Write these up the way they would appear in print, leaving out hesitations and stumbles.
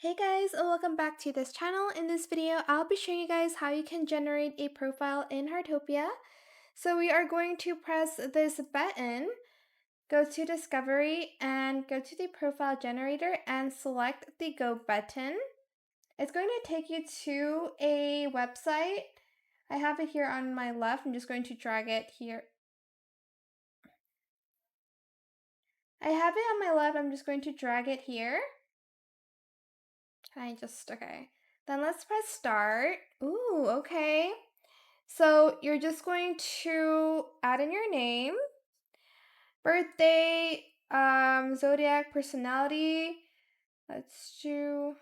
Hey guys, and welcome back to this channel. In this video, I'll be showing you guys how you can generate a profile in Heartopia. So we are going to press this button, go to Discovery, and go to the Profile Generator and select the Go button. It's going to take you to a website. I have it here on my left. I'm just going to drag it here. I have it on my left. I'm just going to drag it here. Okay. Then let's press start. Ooh, okay. So you're just going to add in your name, birthday, zodiac, personality. Let's do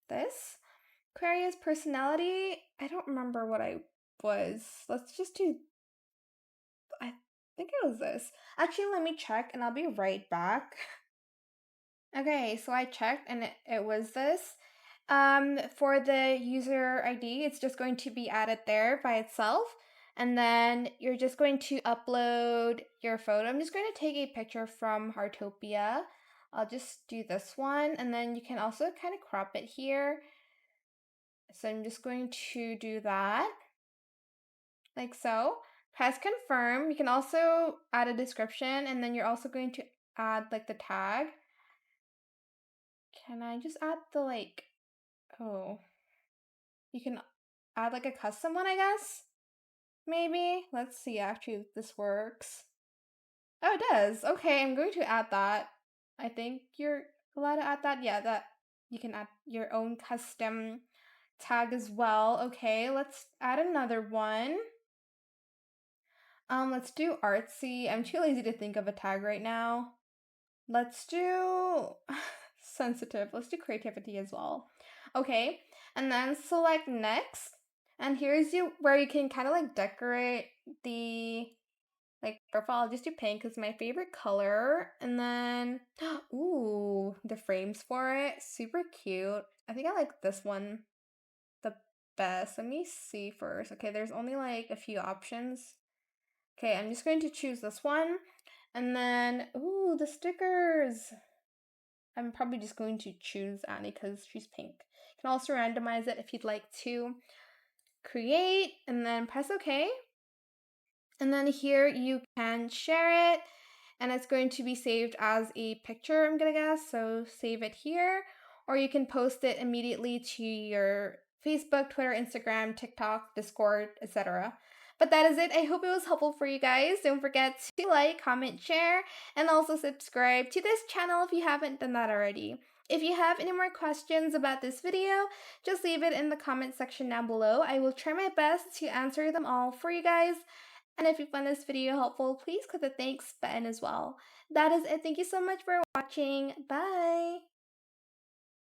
this. Aquarius personality. I don't remember what I was. Let's just do, I think it was this. Actually, let me check and I'll be right back. Okay, so I checked and it was this. For the user ID, it's just going to be added there by itself. And then you're just going to upload your photo. I'm just going to take a picture from Heartopia. I'll just do this one. And then you can also kind of crop it here. So I'm just going to do that. Like so. Press confirm. You can also add a description. And then you're also going to add like the tag. Can I just add the oh, you can add like a custom one, I guess? Maybe? Let's see actually if this works. Oh, it does. Okay, I'm going to add that. I think you're allowed to add that. Yeah, that you can add your own custom tag as well. Okay, let's add another one. Let's do artsy. I'm too lazy to think of a tag right now. Let's do sensitive. Let's do creativity as well. Okay, and then select next. And here's where you can kind of like decorate the profile. I'll just do pink because my favorite color. And then, ooh, the frames for it, super cute. I think I like this one the best. Let me see first. Okay, there's only like a few options. Okay, I'm just going to choose this one. And then, ooh, the stickers. I'm probably just going to choose Annie because she's pink. You can also randomize it if you'd like to. Create, and then press OK. And then here you can share it, and it's going to be saved as a picture, I'm gonna guess. So save it here, or you can post it immediately to your Facebook, Twitter, Instagram, TikTok, Discord, etc. But that is it. I hope it was helpful for you guys. Don't forget to like, comment, share, and also subscribe to this channel if you haven't done that already. If you have any more questions about this video, just leave it in the comment section down below. I will try my best to answer them all for you guys. And if you found this video helpful, please click the thanks button as well. That is it. Thank you so much for watching. Bye!